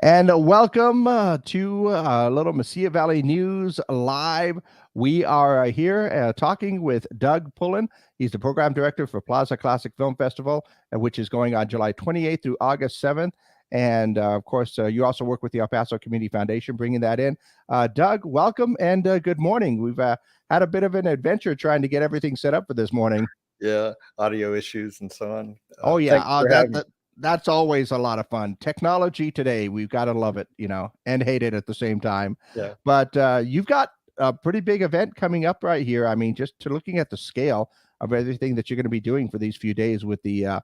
And welcome to Little Mesilla Valley News Live. We are here talking with Doug Pullen. He's the program director for Plaza Classic Film Festival, which is going on July 28th through August 7th. And of course, you also work with the El Paso Community Foundation, bringing that in. Doug, welcome and good morning. We've had a bit of an adventure trying to get everything set up for this morning. Yeah, audio issues and so on. Oh yeah, Thanks for having me. that's always a lot of fun. Technology today, we've got to love it, and hate it at the same time. Yeah. But you've got a pretty big event coming up right here. I mean, just to looking at the scale of everything that you're going to be doing for these few days with the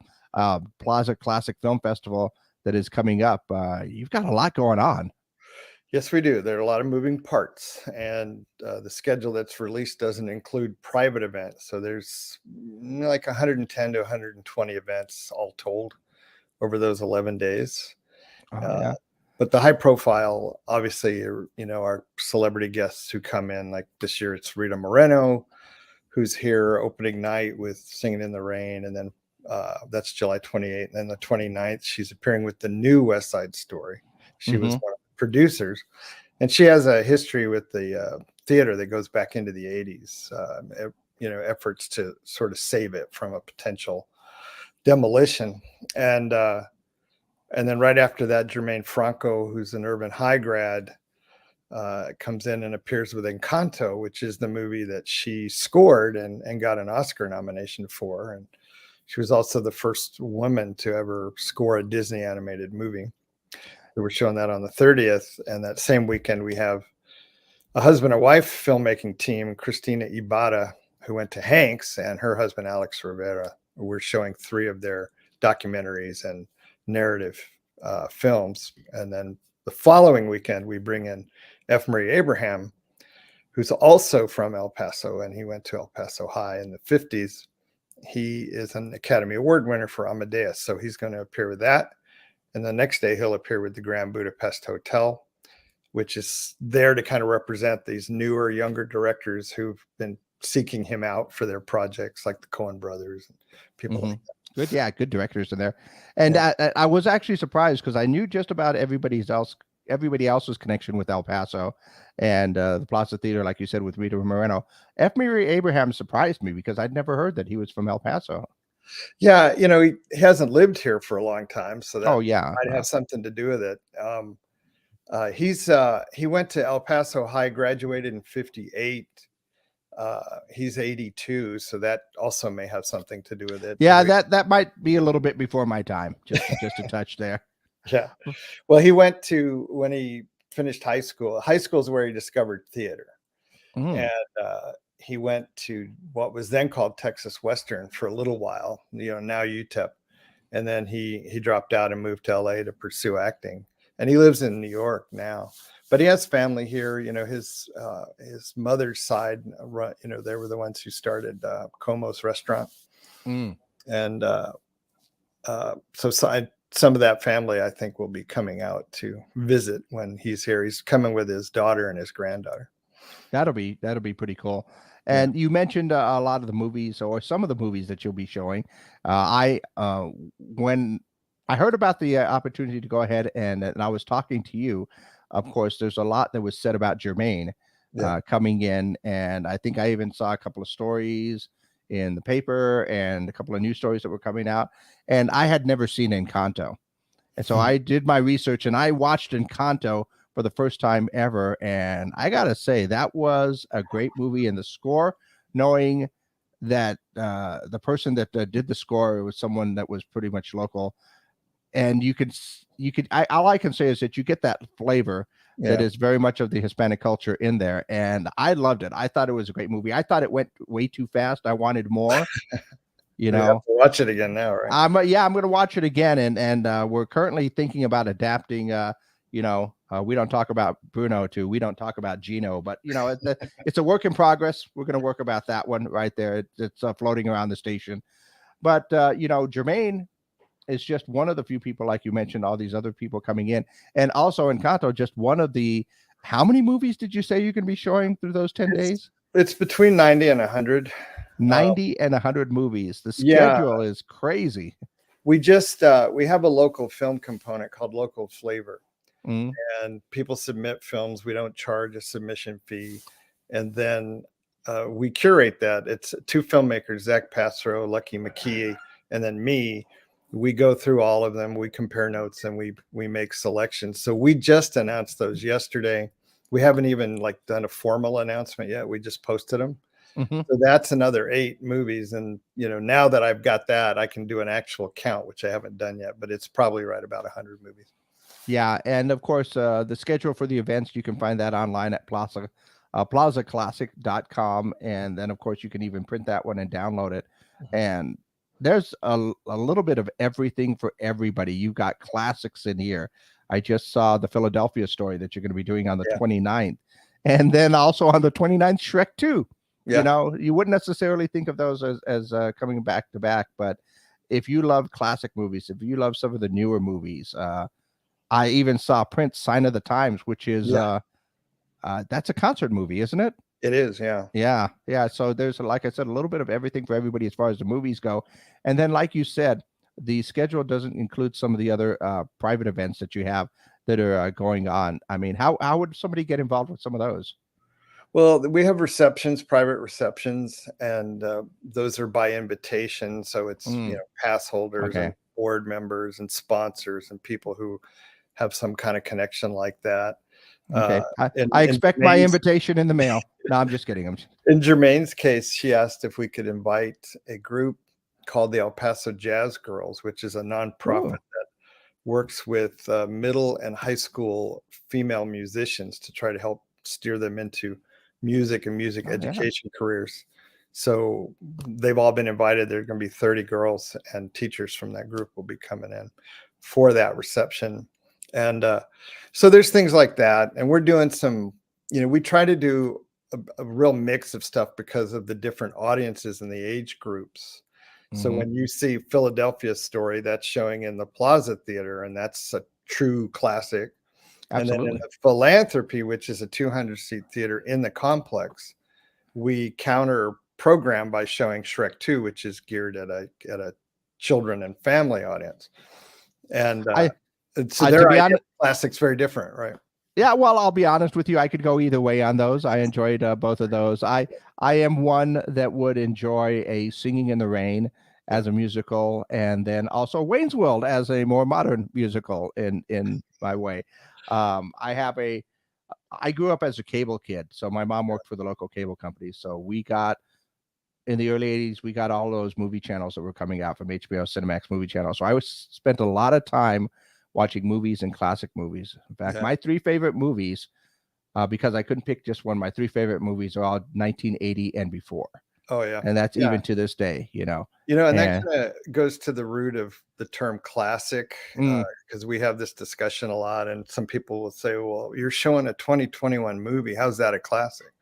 Plaza Classic Film Festival that is coming up. You've got a lot going on. Yes, we do. There are a lot of moving parts, and the schedule that's released doesn't include private events. So there's like 110 to 120 events all told over those 11 days. Oh, yeah. But the high profile, obviously, are, our celebrity guests who come in. Like this year, it's Rita Moreno, who's here opening night with Singing in the Rain. And then that's July 28th. And then the 29th, she's appearing with the new West Side Story. She was one of the producers. And she has a history with the theater that goes back into the 80s, efforts to sort of save it from a potential demolition. And then right after that, Jermaine Franco, who's an Urban High grad, comes in and appears with Encanto, which is the movie that she scored and got an Oscar nomination for. And she was also the first woman to ever score a Disney animated movie. We were showing that on the 30th. And that same weekend, we have a husband and wife filmmaking team, Christina Ibarra, who went to Hanks, and her husband, Alex Rivera. We're showing 3 of their documentaries and narrative films. And then the following weekend, we bring in F. Murray Abraham, who's also from El Paso, and he went to El Paso High in the 50s. He is an Academy Award winner for Amadeus, so he's going to appear with that. And the next day, he'll appear with the Grand Budapest Hotel, which is there to kind of represent these newer, younger directors who've been seeking him out for their projects, like the Coen brothers and people like that. Good directors in there. And I was actually surprised because I knew just about everybody else's connection with El Paso and the Plaza Theater, like you said, with Rita Moreno. F. Murray Abraham surprised me because I'd never heard that he was from El Paso. Yeah, he hasn't lived here for a long time, so that might have something to do with it. He went to El Paso High, graduated in 58. He's 82, so that also may have something to do with it. Yeah, that might be a little bit before my time, just a touch there. Yeah. Well, he went to, when he finished high school is where he discovered theater. And he went to what was then called Texas Western for a little while, now UTEP. And then he dropped out and moved to LA to pursue acting. And he lives in New York now. But he has family here. His mother's side, they were the ones who started Como's restaurant. And so some of that family, I think, will be coming out to visit when he's here. He's coming with his daughter and his granddaughter. That'll be pretty cool. And you mentioned a lot of the movies, or some of the movies that you'll be showing. When I heard about the opportunity to go ahead and I was talking to you, of course, there's a lot that was said about Jermaine coming in. And I think I even saw a couple of stories in the paper and a couple of news stories that were coming out. And I had never seen Encanto. And so I did my research and I watched Encanto for the first time ever. And I got to say, that was a great movie. And the score, knowing that the person that did the score was someone that was pretty much local. And all I can say is that you get that flavor that is very much of the Hispanic culture in there. And I loved it. I thought it was a great movie. I thought it went way too fast. I wanted more. You have to watch it again now, right? I'm going to watch it again. And we're currently thinking about adapting, we don't talk about Bruno to we don't talk about Gino, but it's a work in progress. We're going to work about that one right there. It's floating around the station. But, Jermaine is just one of the few people, like you mentioned, all these other people coming in. And also Encanto, just one of the, how many movies did you say you can be showing through those 10 days? It's between 90 and 100. 90 and 100 movies. The schedule is crazy. We just, we have a local film component called Local Flavor. Mm. and people submit films. We don't charge a submission fee, and then we curate that. It's two filmmakers, Zach Passero, Lucky McKee, and then me. We go through all of them. We compare notes and we make selections. So we just announced those yesterday. We haven't even like done a formal announcement yet. We just posted them. Hmm. So that's another 8 movies. And, you know, now that I've got that, I can do an actual count, which I haven't done yet, but it's probably right about 100 movies. Yeah, and of course, the schedule for the events, you can find that online at plazaclassic.com, and then of course you can even print that one and download it. And there's a little bit of everything for everybody. You've got classics in here. I just saw the Philadelphia story that you're going to be doing on the 29th, and then also on the 29th, Shrek 2. Yeah. You know, you wouldn't necessarily think of those as coming back to back, but if you love classic movies, if you love some of the newer movies, I even saw Prince Sign of the Times, which is that's a concert movie, isn't it? It is, yeah. Yeah, yeah. So there's, like I said, a little bit of everything for everybody as far as the movies go. And then, like you said, the schedule doesn't include some of the other private events that you have that are going on. I mean, how would somebody get involved with some of those? Well, we have receptions, private receptions, and those are by invitation. So it's, you know, pass holders and board members and sponsors and people who have some kind of connection like that. Okay. I expect my invitation in the mail. No, I'm just kidding. In Jermaine's case, she asked if we could invite a group called the El Paso Jazz Girls, which is a nonprofit that works with middle and high school female musicians to try to help steer them into music and music education careers. So they've all been invited. There's going to be 30 girls, and teachers from that group will be coming in for that reception. And so there's things like that. And we're doing some, you know, we try to do a real mix of stuff because of the different audiences and the age groups. So when you see Philadelphia Story, that's showing in the Plaza Theater, and that's a true classic. Absolutely. And then in the Philanthropy, which is a 200-seat theater in the complex, we counter program by showing Shrek 2, which is geared at a children and family audience. And so their classic's very different, right? Yeah, well, I'll be honest with you. I could go either way on those. I enjoyed both of those. I am one that would enjoy a Singing in the Rain as a musical, and then also Wayne's World as a more modern musical in my way. I grew up as a cable kid, so my mom worked for the local cable company. So we got, in the early 80s, we got all those movie channels that were coming out from HBO Cinemax movie channel. So I spent a lot of time watching movies and classic movies. In fact, my 3 favorite movies, because I couldn't pick just one, my 3 favorite movies are all 1980 and before. Oh yeah. And that's even to this day, you know. And that kind of goes to the root of the term classic, because we have this discussion a lot, and some people will say, well, you're showing a 2021 movie. How's that a classic?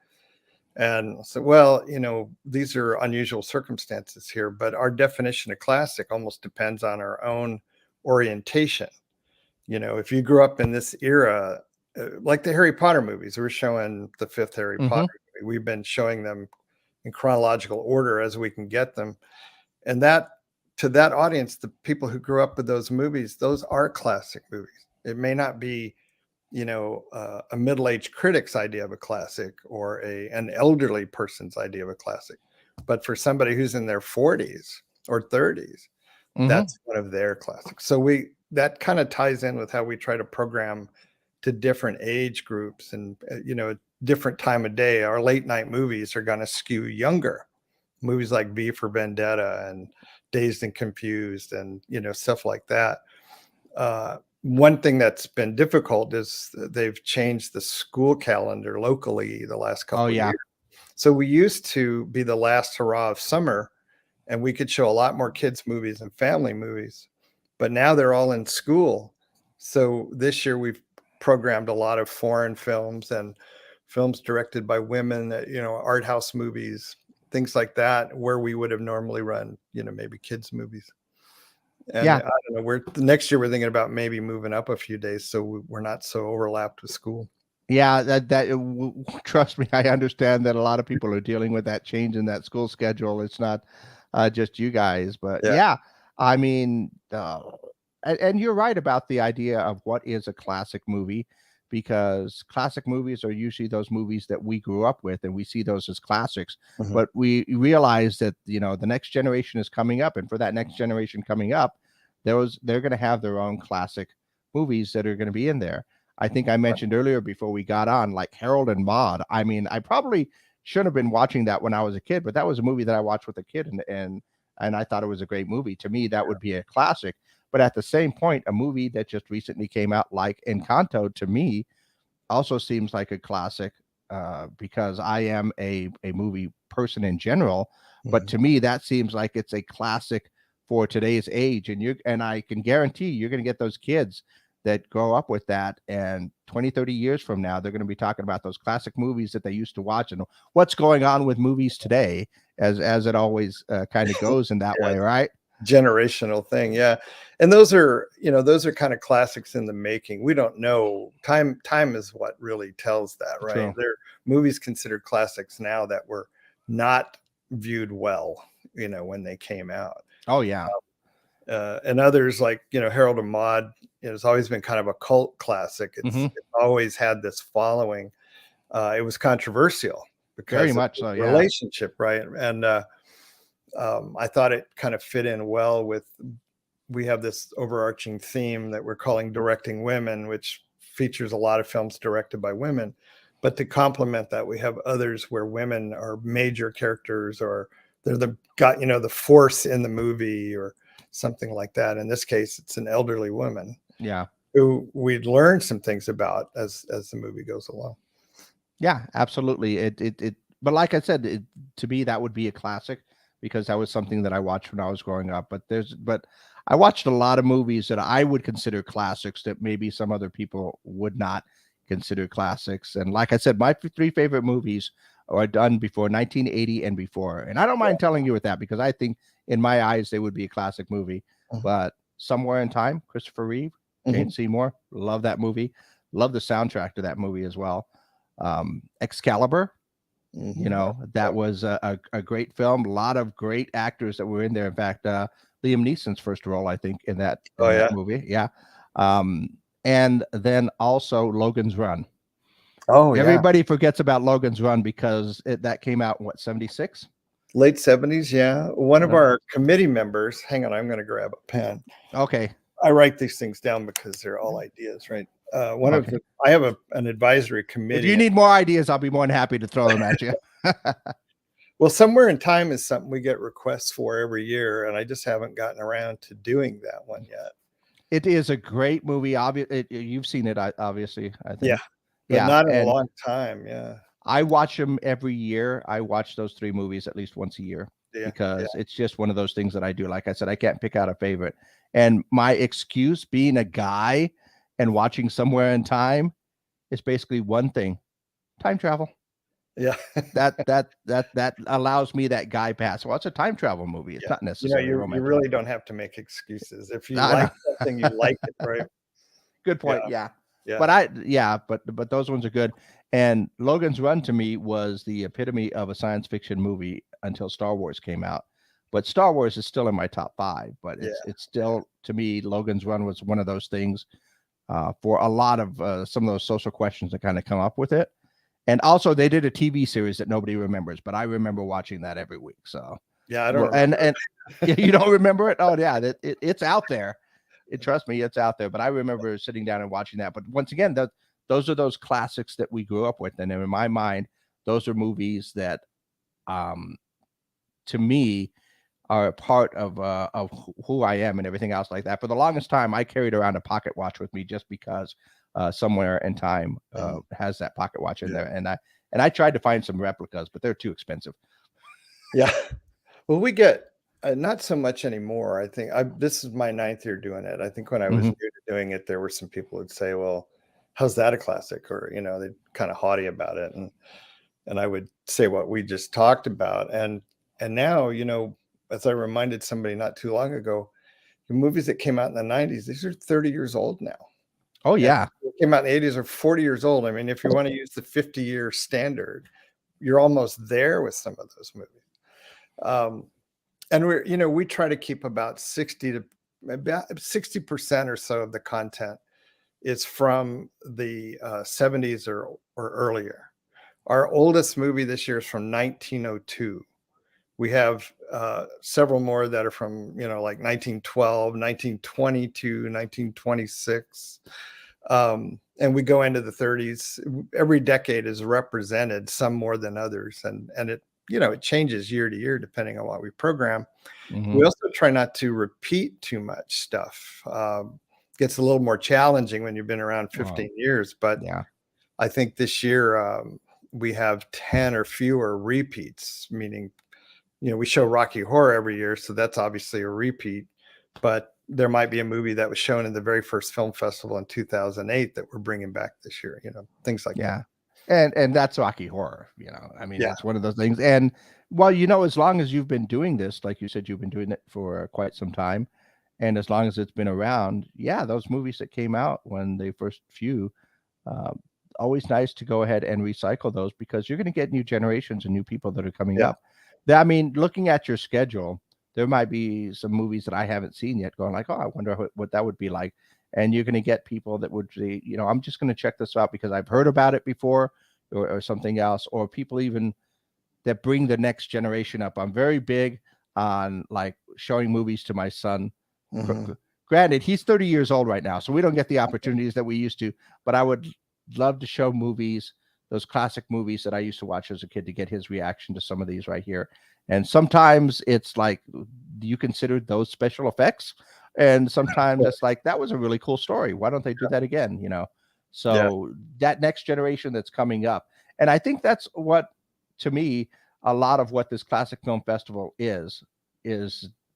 And so, well, you know, these are unusual circumstances here, but our definition of classic almost depends on our own orientation. You know, if you grew up in this era, like the Harry Potter movies, we're showing the 5th Harry Potter movie. We've been showing them in chronological order as we can get them. And that, to that audience, the people who grew up with those movies, those are classic movies. It may not be, you know, a middle-aged critic's idea of a classic or an elderly person's idea of a classic, but for somebody who's in their 40s or 30s, that's one of their classics. So that kind of ties in with how we try to program to different age groups and, you know, different time of day. Our late night movies are going to skew younger. Movies like V for Vendetta and Dazed and Confused and, you know, stuff like that. One thing that's been difficult is they've changed the school calendar locally the last couple of years. So we used to be the last hurrah of summer, and we could show a lot more kids movies and family movies, but now they're all in school. So this year we've programmed a lot of foreign films and films directed by women, you know, art house movies, things like that, where we would have normally run, you know, maybe kids movies. And I don't know, next year we're thinking about maybe moving up a few days so we're not so overlapped with school. Yeah, trust me, I understand that a lot of people are dealing with that change in that school schedule. It's not just you guys, but I mean, and you're right about the idea of what is a classic movie, because classic movies are usually those movies that we grew up with and we see those as classics. Mhm. But we realize that, the next generation is coming up, and for that next generation coming up, they're going to have their own classic movies that are going to be in there. I think I mentioned earlier before we got on, like Harold and Maude. I mean, I probably shouldn't have been watching that when I was a kid, but that was a movie that I watched with a kid, and I thought it was a great movie. To me, that would be a classic. But at the same point, a movie that just recently came out, like Encanto, to me also seems like a classic, because I am a movie person in general. But Mhm. to me, that seems like it's a classic for today's age. And I can guarantee you're going to get those kids that grow up with that, and 20, 30 years from now, they're going to be talking about those classic movies that they used to watch and what's going on with movies today, as it always kind of goes in that Yeah, way, right? generational thing. Yeah. And those are kind of classics in the making. We don't know. Time is what really tells that, right? True. There are movies considered classics now that were not viewed well, when they came out. Oh yeah. And others like, Harold and Maude, it's always been kind of a cult classic. It's, Hmm. it's always had this following. It was controversial Very because of much the so. Yeah. relationship, right? And I thought it kind of fit in well with, we have this overarching theme that we're calling directing women, which features a lot of films directed by women. But to complement that, we have others where women are major characters, or they're the force in the movie, or something like that. In this case, it's an elderly woman Yeah. who we'd learn some things about as the movie goes along. Yeah, absolutely. But like I said, to me, that would be a classic because that was something that I watched when I was growing up. But I watched a lot of movies that I would consider classics that maybe some other people would not consider classics. And like I said, my three favorite movies are done before 1980 and before. And I don't mind telling you with that because I think in my eyes, they would be a classic movie. Mhm. But Somewhere in Time, Christopher Reeve, Jane Mhm. Seymour, love that movie. Love the soundtrack to that movie as well. Excalibur, Mhm. that was a great film. A lot of great actors that were in there. In fact, Liam Neeson's first role, I think, in that Oh in that yeah. movie. Yeah. Um, and then also Logan's Run. Oh yeah. Everybody forgets about Logan's Run because that came out in what, 76? Late 70s, yeah. One of our committee members, hang on, I'm going to grab a pen. Okay. I write these things down because they're all ideas, right? Okay. I have an advisory If you committee. need more ideas, I'll be more than happy to throw them at you. Well, Somewhere in Time is something we get requests for every year, and I just haven't gotten around to doing that one yet. It is a great movie. You've seen it, obviously, I Yeah, think. but Yeah. not in a And long time. Yeah, I watch them every year. I watch those three movies at least once a year yeah, yeah. because it's just one of those things that I do. Like I said, I can't pick out a favorite. And my excuse being a guy and watching Somewhere in Time is basically one thing: time travel. Yeah. That allows me that guy pass. Well, it's a time travel movie. It's Yeah. not necessarily You romantic. really don't have to make excuses. If you I like know. something, you like it, right? Good Yeah, point. Yeah. yeah. But those ones are good. And Logan's Run to me was the epitome of a science fiction movie until Star Wars came out. But Star Wars is still in my top five. But Yeah, it's still, to me, Logan's Run was one of those things, for a lot of some of those social questions that kind of come up with it. And also, they did a TV series that nobody remembers, but I remember watching that every week. So, yeah. I don't well, and remember. and you don't remember it? Oh yeah, it's out there. Trust me, it's out there. But I remember sitting down and watching that. But once again, those are those classics that we grew up with, and in my mind, those are movies that, um, to me, are a part of who I am and everything else like that. For the longest time, I carried around a pocket watch with me just because Somewhere in Time Mhm. has that pocket watch in Yeah, there, and I tried to find some replicas, but they're too expensive. yeah. Well, we get not so much anymore. I think this is my ninth year doing it. I think when I was Hmm. new to doing it, there were some people who'd say, "Well, how's that a classic?" Or they'd kind of haughty about it, and I would say what we just talked about. And now, as I reminded somebody not too long ago, the movies that came out in the 90s, these are 30 years old now. Oh And yeah, what came out in the 80s are 40 years old. I mean, if you want to use the 50-year standard, you're almost there with some of those movies. Um, and we try to keep about 60 to about 60% or so of the content is from the 70s or earlier. Our oldest movie this year is from 1902. We have several more that are from, like 1912, 1922, 1926. And we go into the 30s. Every decade is represented, some more than others. And it, it changes year to year depending on what we program. Mhm. We also try not to repeat too much stuff. Gets a little more challenging when you've been around 15 years. But Yeah. I think this year we have 10 or fewer repeats, meaning, we show Rocky Horror every year, so that's obviously a repeat. But there might be a movie that was shown in the very first film festival in 2008 that we're bringing back this year, things like that. And that's Rocky Horror, I mean, it's one of those things. And well, as long as you've been doing this, like you said, you've been doing it for quite some time, and as long as it's been around, those movies that came out when they first few, always nice to go ahead and recycle those, because you're going to get new generations and new people that are coming up. I mean, looking at your schedule, there might be some movies that I haven't seen yet going like, oh, I wonder what that would be like. And you're going to get people that would say, I'm just going to check this out because I've heard about it before, or something else, or people even that bring the next generation up. I'm very big on like showing movies to my son. Mm-hmm. Granted, he's 30 years old right now, so we don't get the opportunities that we used to, but I would love to show movies, those classic movies that I used to watch as a kid, to get his reaction to some of these right here. And sometimes it's like, do you consider those special effects? And sometimes it's like, that was a really cool story. Why don't they do that again? So that next generation that's coming up. And I think that's what, to me, a lot of what this classic film festival is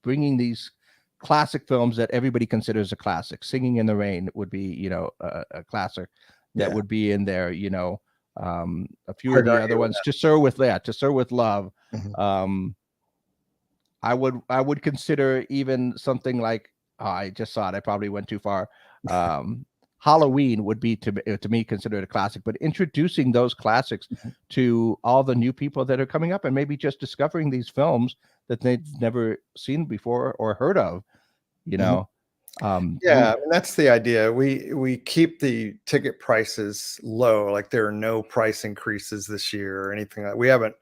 bringing these classic films that everybody considers a classic. Singing in the Rain would be, a classic that would be in there, a few of the other ones, To Sir with Love. Mm-hmm. I would consider even something like, I just saw it, I probably went too far. Halloween would be to me considered a classic, but introducing those classics to all the new people that are coming up, and maybe just discovering these films that they've never seen before or heard of, and that's the idea. We keep the ticket prices low. Like, there are no price increases this year or anything like that. We haven't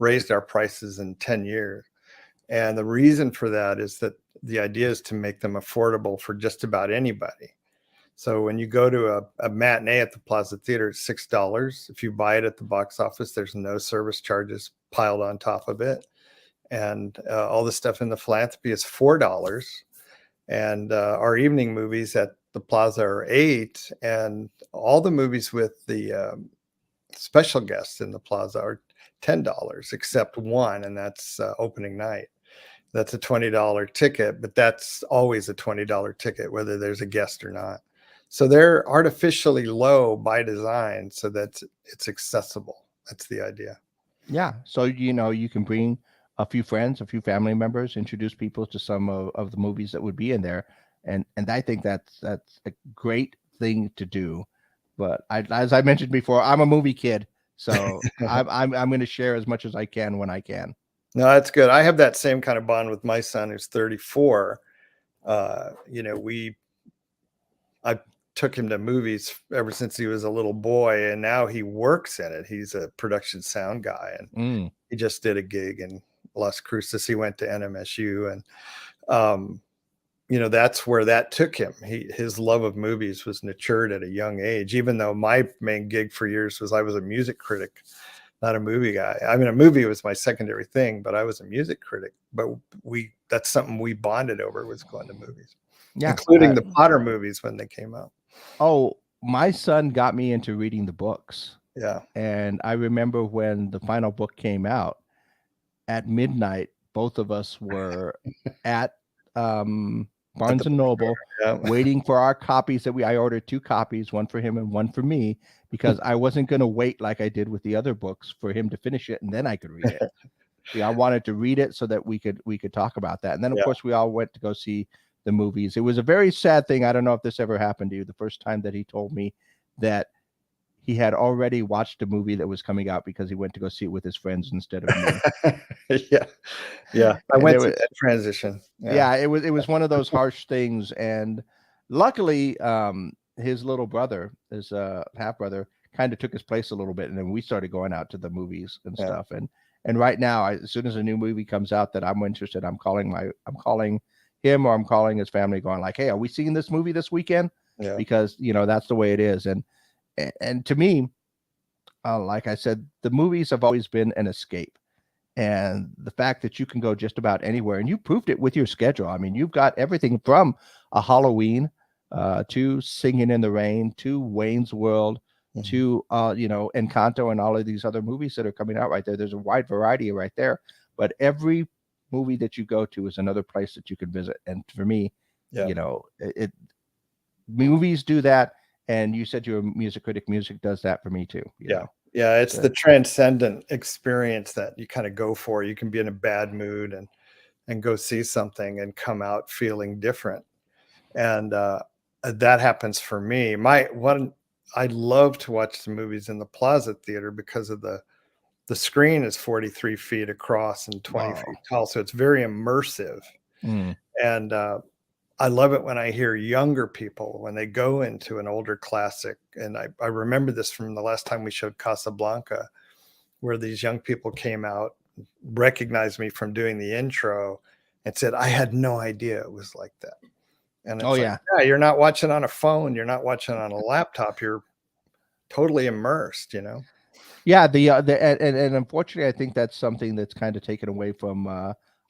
raised our prices in 10 years. And the reason for that is that the idea is to make them affordable for just about anybody. So when you go to a matinee at the Plaza Theater, it's $6. If you buy it at the box office, there's no service charges piled on top of it. And all the stuff in the philanthropy is $4. And our evening movies at the Plaza are $8. And all the movies with the special guests in the Plaza are $10, except one, and that's opening night. That's a $20 ticket, but that's always a $20 ticket, whether there's a guest or not. So they're artificially low by design so that it's accessible. That's the idea. Yeah. So, you can bring a few friends, a few family members, introduce people to some of the movies that would be in there. And I think that's a great thing to do. But as I mentioned before, I'm a movie kid. So I'm going to share as much as I can when I can. No, that's good. I have that same kind of bond with my son, who's 34. I took him to movies ever since he was a little boy, and now he works in it. He's a production sound guy, and he just did a gig in Las Cruces. He went to NMSU, and that's where that took him. His love of movies was nurtured at a young age, even though my main gig for years was I was a music critic, not a movie guy. I mean, a movie was my secondary thing, but I was a music critic. But that's something we bonded over, was going to movies, including the Potter movies when they came out. Oh, my son got me into reading the books. Yeah. And I remember when the final book came out at midnight, both of us were at Barnes and Noble, waiting for our copies I ordered 2 copies, one for him and one for me, because I wasn't going to wait like I did with the other books for him to finish it and then I could read it. I wanted to read it so that we could talk about that. And then of course we all went to go see the movies. It was a very sad thing. I don't know if this ever happened to you. The first time that he told me that he had already watched a movie that was coming out because he went to go see it with his friends instead of me. Yeah, yeah. I And it went through was, that transition. Yeah, yeah, it was one of those harsh things. And luckily, his little brother, his half brother, kind of took his place a little bit, and then we started going out to the movies and yeah, stuff. And right now, as soon as a new movie comes out that I'm interested, I'm calling him, or I'm calling his family, going like, "Hey, are we seeing this movie this weekend?" yeah, Because that's the way it is. And to me, like I said, the movies have always been an escape. And the fact that you can go just about anywhere, and you proved it with your schedule. I mean, you've got everything from a Halloween to Singing in the Rain to Wayne's World mhm. to Encanto and all of these other movies that are coming out right there. There's a wide variety right there, but every movie that you go to is another place that you can visit. And for me, Yeah, it movies do that. And you said you're a music critic. Music does that for me too. yeah, yeah. It's So, the transcendent experience that you kind of go for. You can be in a bad mood and go see something and come out feeling different. And that happens for me. My one, I love to watch the movies in the Plaza Theater because of the screen is 43 feet across and 20 wow. feet tall, so it's very immersive. Mm. And I love it when I hear younger people when they go into an older classic. And I remember this from the last time we showed Casablanca, where these young people came out, recognized me from doing the intro, and said, "I had no idea it was like that." And Oh it's like, yeah. yeah, you're not watching on a phone, you're not watching on a laptop, you're totally immersed, you know? Yeah, the and unfortunately, I think that's something that's kind of taken away from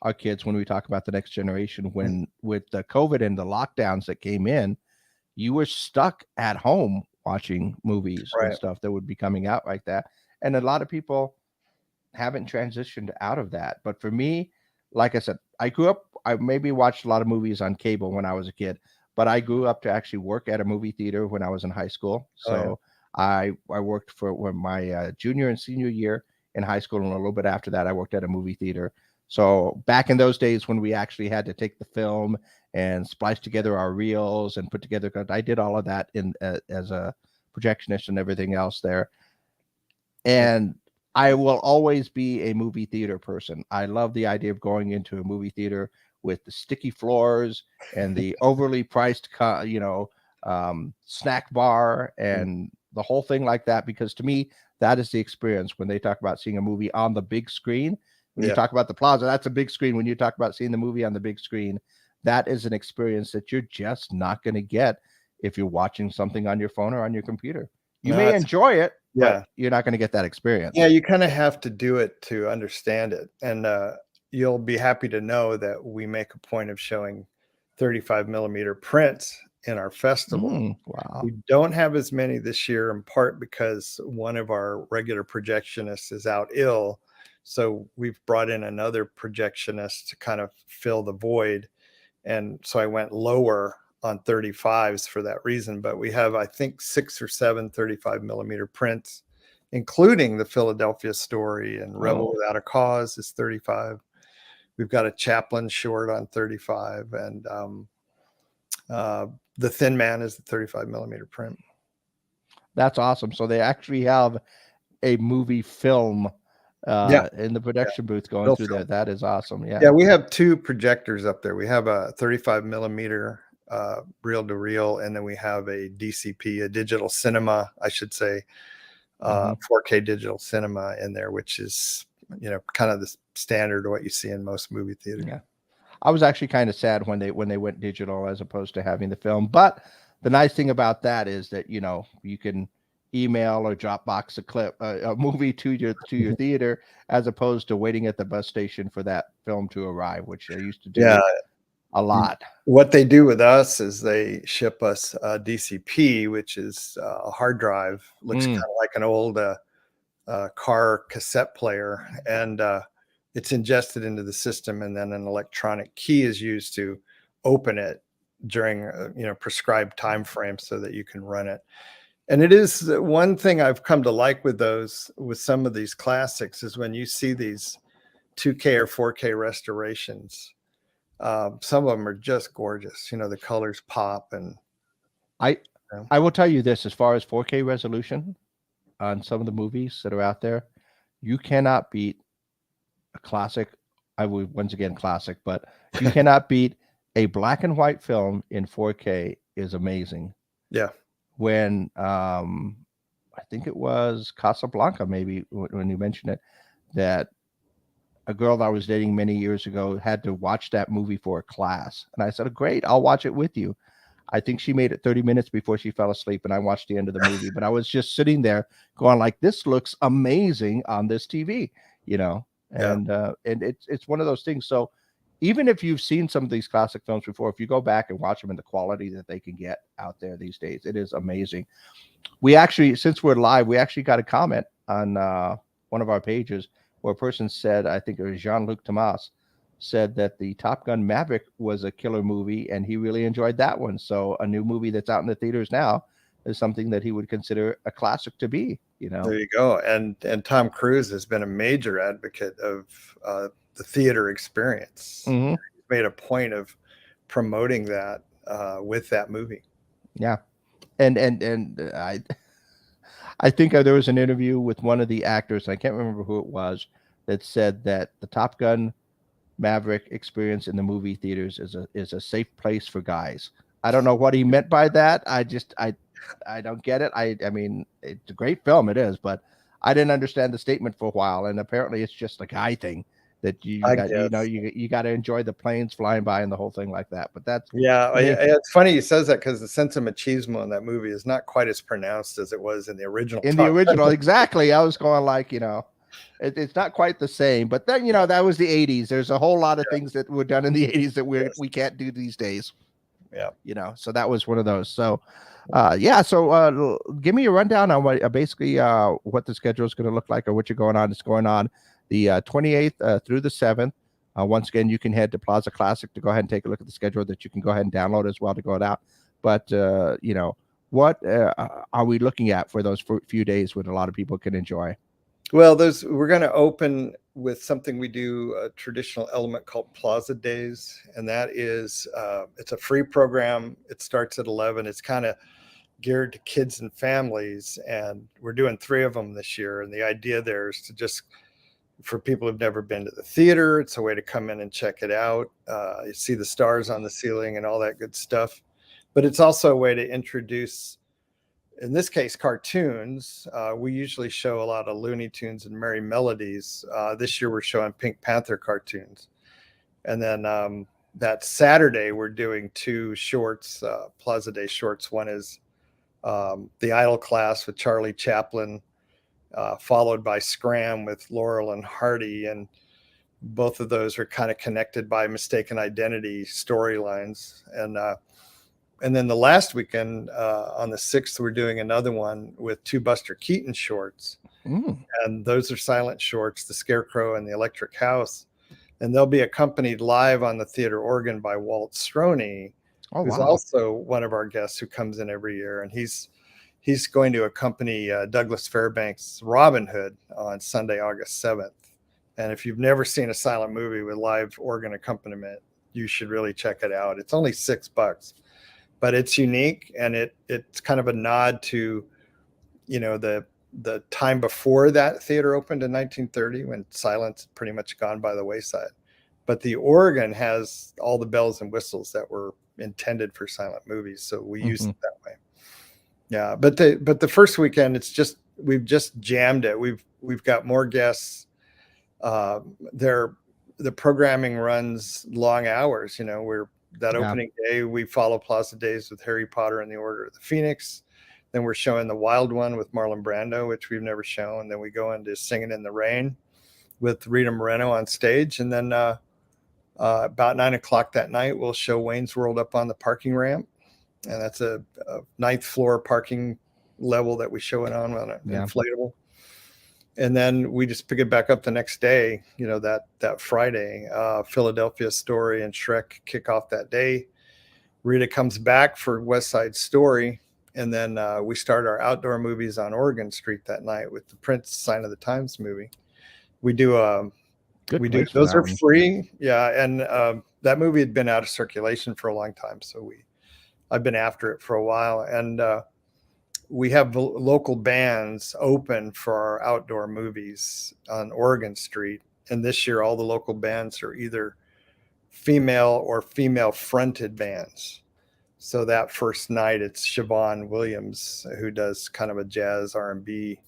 our kids when we talk about the next generation. Mm, When with the COVID and the lockdowns that came in, you were stuck at home watching movies and right. stuff that would be coming out like that. And a lot of people haven't transitioned out of that. But for me, like I said, I grew up. I maybe watched a lot of movies on cable when I was a kid, but I grew up to actually work at a movie theater when I was in high school. Oh, yeah. So I worked for my junior and senior year in high school, and a little bit after that, I worked at a movie theater. So back in those days when we actually had to take the film and splice together our reels and put together, I did all of that in as a projectionist and everything else there. Yeah. And I will always be a movie theater person. I love the idea of going into a movie theater with the sticky floors and the overly priced, snack bar Mm, and the whole thing like that. Because to me, that is the experience when they talk about seeing a movie on the big screen. When you yeah. talk about the plaza, that's a big screen. When you talk about seeing the movie on the big screen, that is an experience that you're just not going to get if you're watching something on your phone or on your computer. You No, may it's enjoy it, but yeah. you're not going to get that Yeah, experience. you kinda have to do it to understand it, and, you'll be happy to know that we make a point of showing 35 millimeter prints in our festival. Wow. We don't have as many this year, in part because one of our regular projectionists is out ill, so we've brought in another projectionist to kind of fill the void, and so I went lower on 35s for that reason, but we have, I think, 6 or 7 35 millimeter prints, including the Philadelphia Story, and Rebel Oh, Without a Cause is 35. We've got a Chaplin short on 35, and uh, The Thin Man is the 35 millimeter print. that's awesome. So they actually have a movie film Yeah, in the yeah, production booth going real through film. there. That is awesome. Yeah, Yeah. we have 2 projectors up there. We have a 35 millimeter reel to reel, and then we have a DCP, a digital cinema, I should say, Hmm. 4K digital cinema in there, which is, kind of the standard of what you see in most movie theaters. Yeah. I was actually kind of sad when they went digital as opposed to having the film. But the nice thing about that is that you can email or Dropbox a clip, a movie to your Mhm. theater, as opposed to waiting at the bus station for that film to arrive, which I used to Yeah. do a lot. What they do with us is they ship us a DCP, which is a hard drive, looks Mm, kind of like an old car cassette player, and it's ingested into the system, and then an electronic key is used to open it during prescribed time frames so that you can run it. And it is one thing I've come to like with some of these classics is when you see these 2K or 4K restorations. Some of them are just gorgeous. The colors pop, and I you know, I will tell you this: as far as 4K resolution, on some of the movies that are out there, you cannot beat a classic. I would once again classic, but you cannot beat a black and white film in 4K is amazing. Yeah. When I think it was Casablanca, maybe when you mentioned it, that a girl that I was dating many years ago had to watch that movie for a class, and I said, "Great, I'll watch it with you." I think she made it 30 minutes before she fell asleep, and I watched the end of the movie. But I was just sitting there going, like, "This looks amazing on this TV," you know. Yeah. And it's one of those things. So even if you've seen some of these classic films before, if you go back and watch them in the quality that they can get out there these days, it is amazing. We actually, since we're live, we actually got a comment on one of our pages where a person said, I think it was Jean-Luc Thomas, said that the Top Gun Maverick was a killer movie and he really enjoyed that one. So a new movie that's out in the theaters now is something that he would consider a classic to be, you know. There you go. And Tom Cruise has been a major advocate of the theater experience. Mm-hmm. He's made a point of promoting that with that movie. Yeah. And I think there was an interview with one of the actors, I can't remember who it was, that said that the Top Gun Maverick experience in the movie theaters is a safe place for guys. I don't know what he meant by that. I don't get it. I mean, it's a great film, it is, but I didn't understand the statement for a while, and apparently it's just a guy thing that you got to enjoy the planes flying by and the whole thing like that. But that's it's funny he says that, because the sense of machismo in that movie is not quite as pronounced as it was in the original. Exactly. I was going like, it's not quite the same, but then that was the 80s. There's a whole lot of things that were done in the 80s that we can't do these days. Yeah. So that was one of those. So so give me a rundown on what basically what the schedule is going to look like, or what you're going on. It's going on the 28th through the 7th. Once again, you can head to Plaza Classic to go ahead and take a look at the schedule that you can go ahead and download as well to go it out. But what are we looking at for those few days when a lot of people can enjoy? Well, we're going to open with something we do, a traditional element called Plaza Days, and that is it's a free program. It starts at 11. It's kind of geared to kids and families, and we're doing 3 of them this year. And the idea there is to just, for people who've never been to the theater, it's a way to come in and check it out. You see the stars on the ceiling and all that good stuff. But it's also a way to introduce, in this case, cartoons. We usually show a lot of Looney Tunes and Merry Melodies. This year we're showing Pink Panther cartoons. And then that Saturday we're doing 2 shorts, Plaza Day shorts. One is The Idol Class with Charlie Chaplin, followed by Scram with Laurel and Hardy. And both of those are kind of connected by mistaken identity storylines. And then the last weekend, on the 6th, we're doing another one with 2 Buster Keaton shorts. And those are silent shorts, The Scarecrow and The Electric House. And they'll be accompanied live on the theater organ by Walt Stroney, who's also one of our guests who comes in every year. And he's going to accompany Douglas Fairbanks' Robin Hood on Sunday, August 7th. And if you've never seen a silent movie with live organ accompaniment, you should really check it out. It's only $6. But it's unique, and it's kind of a nod to, the time before that theater opened in 1930, when silence had pretty much gone by the wayside. But the organ has all the bells and whistles that were intended for silent movies, so we use it that way. Yeah, but the first weekend, we've just jammed it. We've got more guests. The programming runs long hours. Opening day, we follow Plaza Days with Harry Potter and the Order of the Phoenix. Then we're showing The Wild One with Marlon Brando, which we've never shown. Then we go into Singing in the Rain with Rita Moreno on stage. And then about 9 o'clock that night, we'll show Wayne's World up on the parking ramp. And that's a 9th floor parking level that we show it on an inflatable. And then we just pick it back up the next day, that Friday. Philadelphia Story and Shrek kick off that day. Rita comes back for West Side Story. And then we start our outdoor movies on Oregon Street that night with the Prince Sign of the Times movie. We do, those are free. Yeah. And that movie had been out of circulation for a long time. So I've been after it for a while. And we have local bands open for our outdoor movies on Oregon Street. And this year, all the local bands are either female or female fronted bands. So that first night, it's Siobhan Williams, who does kind of a jazz R&B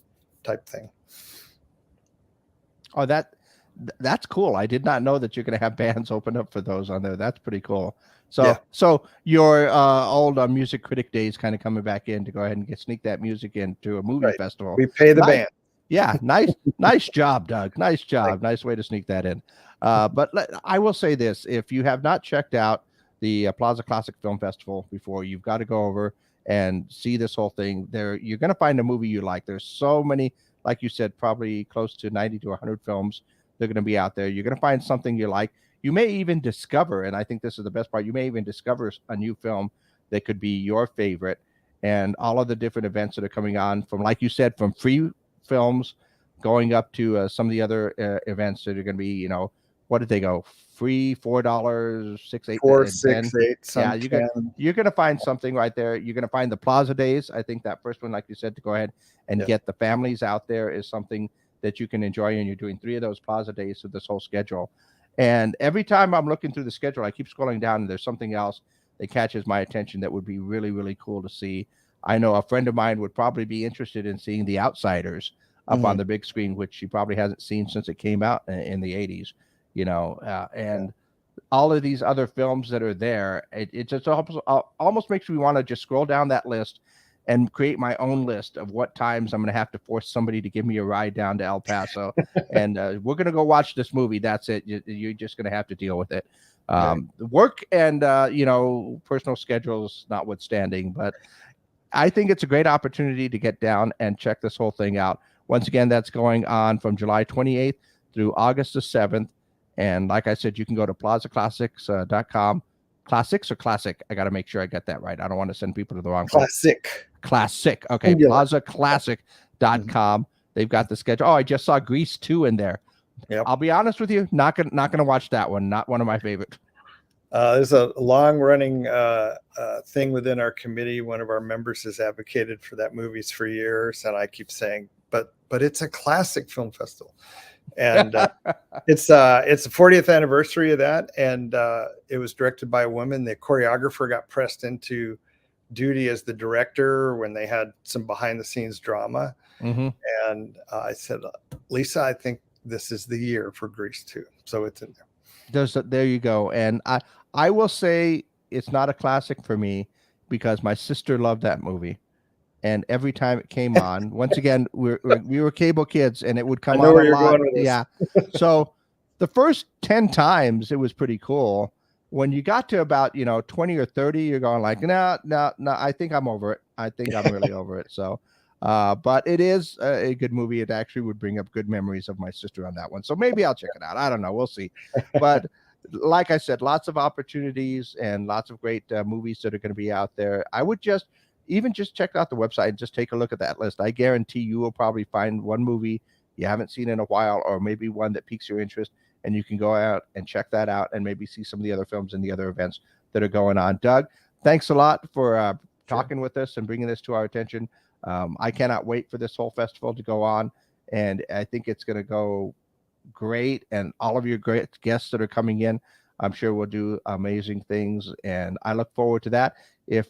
type thing. Oh, that's cool. I did not know that you're going to have bands open up for those on there. That's pretty cool. So, Yeah. so your old music critic days kind of coming back in to go ahead and sneak that music into a movie festival. We pay the band. Yeah, nice job, Doug. Nice job. Nice way to sneak that in. But I will say this: if you have not checked out the Plaza Classic Film Festival before, you've got to go over and see this whole thing. There, you're going to find a movie you like. There's so many, like you said, probably close to 90 to 100 films. They're going to be out there. You're going to find something you like. You may even discover, and I think this is the best part, you may even discover a new film that could be your favorite. And all of the different events that are coming on from, like you said, from free films going up to some of the other events that are going to be, what did they go? Free, $4, $6, $8, $4, $6, $8. Yeah, you're going to find something right there. You're going to find the Plaza Days. I think that first one, like you said, to go ahead and get the families out there is something that you can enjoy. And you're doing 3 of those Plaza Days of this whole schedule. And every time I'm looking through the schedule, I keep scrolling down and there's something else that catches my attention that would be really, really cool to see. I know a friend of mine would probably be interested in seeing The Outsiders up on the big screen, which she probably hasn't seen since it came out in the 80s, and all of these other films that are there, it just almost makes me want to just scroll down that list and create my own list of what times I'm going to have to force somebody to give me a ride down to El Paso. And we're going to go watch this movie. That's it. You're just going to have to deal with it. Work and, personal schedules notwithstanding, but I think it's a great opportunity to get down and check this whole thing out. Once again, that's going on from July 28th through August the 7th. And like I said, you can go to plazaclassics.com. Classics or classic? I got to make sure I get that right. I don't want to send people to the wrong place. Classic. Okay. Plazaclassic.com. They've got the schedule. Oh, I just saw Grease 2 in there. Yep. I'll be honest with you. Not gonna watch that one. Not one of my favorites. There's a long-running thing within our committee. One of our members has advocated for that movies for years, and I keep saying, but it's a classic film festival, and it's the 40th anniversary of that, and it was directed by a woman. The choreographer got pressed into duty as the director when they had some behind-the-scenes drama, and I said, Lisa, I think this is the year for Grease 2, so it's in there. There you go. And I will say it's not a classic for me because my sister loved that movie. And every time it came on, once again, we were cable kids and it would come on a lot. Yeah. So the first 10 times it was pretty cool. When you got to about, 20 or 30, you're going like, no, I think I'm over it. I think I'm really over it. So, but it is a good movie. It actually would bring up good memories of my sister on that one. So maybe I'll check it out. I don't know. We'll see. But like I said, lots of opportunities and lots of great movies that are going to be out there. I would just check out the website and just take a look at that list. I guarantee you will probably find one movie you haven't seen in a while, or maybe one that piques your interest, and you can go out and check that out and maybe see some of the other films and the other events that are going on. Doug, thanks a lot for talking with us and bringing this to our attention. I cannot wait for this whole festival to go on, and I think it's going to go great. And all of your great guests that are coming in, I'm sure will do amazing things, and I look forward to that. If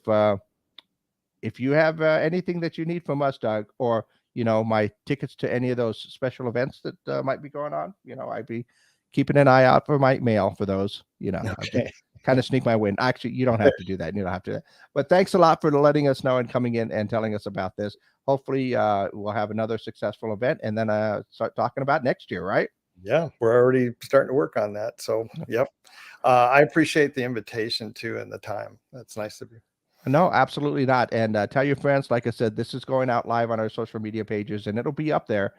you have anything that you need from us, Doug, or my tickets to any of those special events that might be going on, I'd be keeping an eye out for my mail for those. Okay. Kind of sneak my way in. Actually, you don't have to do that. You don't have to. But thanks a lot for letting us know and coming in and telling us about this. Hopefully, we'll have another successful event and then start talking about next year, right? Yeah, we're already starting to work on that. So, yep. I appreciate the invitation too and the time. That's nice of you. No, absolutely not. And tell your friends, like I said, this is going out live on our social media pages, and it'll be up there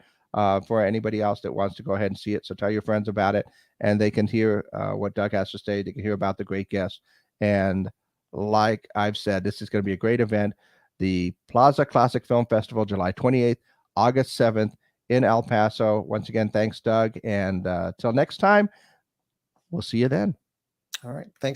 for anybody else that wants to go ahead and see it. So tell your friends about it, and they can hear what Doug has to say. They can hear about the great guests. And like I've said, this is going to be a great event. The Plaza Classic Film Festival, July 28th, August 7th in El Paso. Once again, thanks, Doug. And till next time, we'll see you then. All right. Thanks.